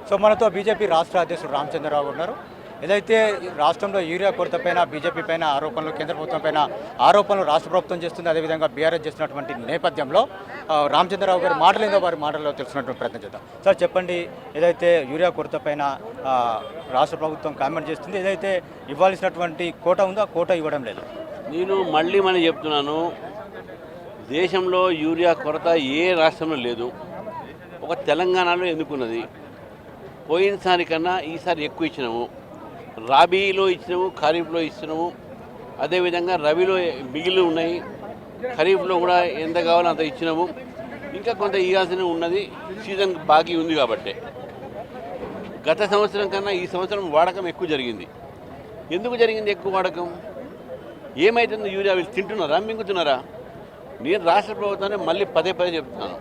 So మనతో BJP రాష్ట్ర అధ్యక్షుడు రామచంద్రరావు ఉన్నారు. ఏదైతే రాష్ట్రంలో యూరియా కొరత పైన బీజేపీ పైన ఆరోపణలు, కేంద్ర ప్రభుత్వం పైన ఆరోపణలు రాష్ట్ర ప్రభుత్వం చేస్తుంది, అదేవిధంగా బీఆర్ఎస్ చేస్తున్నటువంటి నేపథ్యంలో రామచంద్రరావు గారి మాటలు ఏదో వారి మాటల్లో తెలుసుకున్నటువంటి ప్రయత్నం చేద్దాం. సార్ చెప్పండి, ఏదైతే యూరియా కొరత పైన రాష్ట్ర ప్రభుత్వం కామెంట్ చేస్తుంది, ఏదైతే ఇవ్వాల్సినటువంటి కోట ఉందో ఆ కోట ఇవ్వడం లేదు. నేను మళ్ళీ చెప్తున్నాను, దేశంలో యూరియా కొరత ఏ రాష్ట్రంలో లేదు, ఒక తెలంగాణలో ఎందుకున్నది. పోయినసారి కన్నా ఈసారి ఎక్కువ ఇచ్చినాము. రాబీలో ఇచ్చినాము, ఖరీఫ్లో ఇచ్చినాము, అదేవిధంగా రబీలో మిగిలి ఉన్నాయి, ఖరీఫ్లో కూడా ఎంత కావాలో అంత ఇచ్చినాము. ఇంకా కొంత ఇవ్వాల్సిన ఉన్నది, సీజన్ బాకీ ఉంది కాబట్టి. గత సంవత్సరం కన్నా ఈ సంవత్సరం వాడకం ఎక్కువ జరిగింది. ఎందుకు జరిగింది ఎక్కువ వాడకం? ఏమవుతుంది? యూరియా వీళ్ళు తింటున్నారా, మింగుతున్నారా? నేను రాష్ట్ర ప్రభుత్వాన్ని మళ్ళీ పదే చెప్తున్నాను,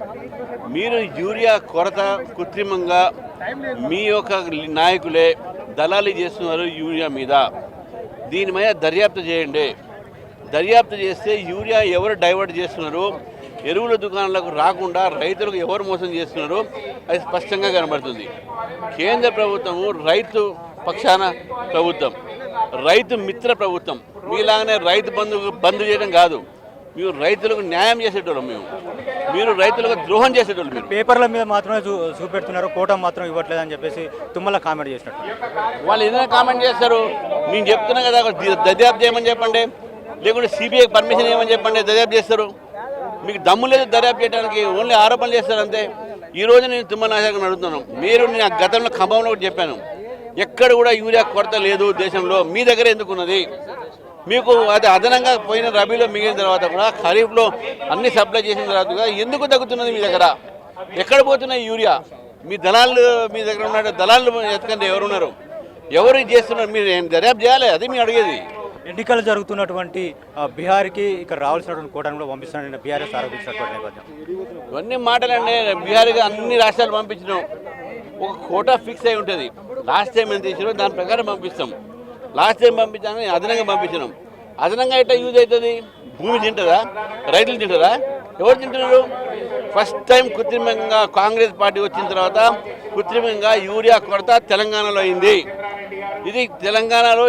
మీరు యూరియా కొరత కృత్రిమంగా మీ యొక్క నాయకులే దళాలు చేస్తున్నారు యూరియా మీద. దీని మీద దర్యాప్తు చేయండి. దర్యాప్తు చేస్తే యూరియా ఎవరు డైవర్ట్ చేస్తున్నారు, ఎరువుల దుకాణాలకు రాకుండా రైతులకు ఎవరు మోసం చేస్తున్నారు అది స్పష్టంగా కనబడుతుంది. కేంద్ర ప్రభుత్వము రైతు పక్షాన ప్రభుత్వం, రైతు మిత్ర ప్రభుత్వం. మీలాగానే రైతు బంధు చేయడం కాదు, మీరు రైతులకు న్యాయం చేసేటోళ్ళం. మీరు రైతులకు ద్రోహం చేసేటోళ్ళు. మీరు పేపర్ల మీద మాత్రమే చూపెడుతున్నారు, కోట మాత్రం ఇవ్వట్లేదని చెప్పేసి తుమ్మల కామెంట్ చేసినట్టు. వాళ్ళు ఏదైనా కామెంట్ చేస్తారు. నేను చెప్తున్నా కదా, దర్యాప్తు చేయమని చెప్పండి, లేకుంటే సిబిఐ పర్మిషన్ ఇవ్వమని చెప్పండి, దర్యాప్తు చేస్తారు. మీకు దమ్ము లేదు దర్యాప్తు చేయడానికి, ఓన్లీ ఆరోపణలు చేస్తారు అంతే. ఈరోజు నేను తుమ్మల నాయకులను అడుగుతున్నాను, మీరు నేను గతంలో ఖమ్మంలో కూడా చెప్పాను, ఎక్కడ కూడా యూరియా కొరత లేదు దేశంలో, మీ దగ్గర ఎందుకున్నది? మీకు అది అదనంగా పోయిన రబీలో మిగిలిన తర్వాత కూడా ఖరీఫ్లో అన్ని సప్లై చేసిన తర్వాత కూడా ఎందుకు తగ్గుతున్నది మీ దగ్గర? ఎక్కడ పోతున్నాయి యూరియా? మీ దళాలు మీ దగ్గర ఉన్న దళాలు ఎత్తుకంటే ఎవరున్నారు, ఎవరు చేస్తున్నారు? మీరు దర్యాప్తు చేయాలి, అది మీరు అడిగేది. ఎన్నికలు జరుగుతున్నటువంటి బీహార్కి ఇక్కడ రావాల్సినటువంటి కోటను కూడా పంపిస్తున్నారని బీఆర్ఎస్ ఆరోపించినటువంటి నేపథ్యం. ఇవన్నీ మాటలండి. బీహార్గా అన్ని రాష్ట్రాలు పంపించినాం, ఒక కోటా ఫిక్స్ అయి ఉంటుంది. లాస్ట్ టైం ఎంత ఇచ్చినారో దాని ప్రకారం పంపిస్తాం. లాస్ట్ టైం పంపించామని అదనంగా పంపించినాం. అదనంగా ఎట్లా యూజ్ అవుతుంది? భూమి తింటారా? రైతులు తింటారా? ఎవరు తింటున్నారు? ఫస్ట్ టైం కృత్రిమంగా కాంగ్రెస్ పార్టీ వచ్చిన తర్వాత కృత్రిమంగా యూరియా కొరత తెలంగాణలో అయింది. ఇది తెలంగాణలో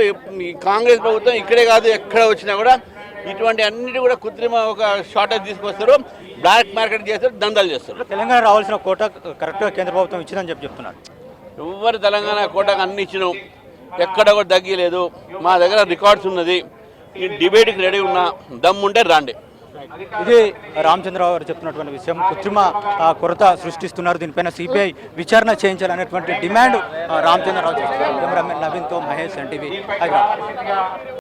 కాంగ్రెస్ ప్రభుత్వం ఇక్కడే కాదు ఎక్కడ వచ్చినా కూడా ఇటువంటి అన్నిటి కూడా కృత్రిమ ఒక షార్టేజ్ తీసుకొస్తారు, బ్లాక్ మార్కెట్ చేస్తారు, దందాలు చేస్తారు. తెలంగాణ రావాల్సిన కోట కరెక్ట్గా కేంద్ర ప్రభుత్వం ఇచ్చిందని చెప్తున్నారు. ఎవరు తెలంగాణ కోటకు అన్ని ఇచ్చినాం, ఎక్కడ కూడా తగ్గలేదు. మా దగ్గర రికార్డ్స్ ఉన్నది. ఈ డిబేట్కి రెడీ ఉన్నా, దమ్ముంటే రాండి. ఇది రామచంద్రరావు గారు చెప్తున్నటువంటి విషయం. కృత్రిమ కొరత సృష్టిస్తున్నారు, దీనిపైన సిబిఐ విచారణ చేయించాలనేటువంటి డిమాండ్ రామచంద్రరావు చేస్తున్నారు. కెమెరామెన్ నవీన్తో మహేష్, ఎన్టీవీ హైదరాబాద్.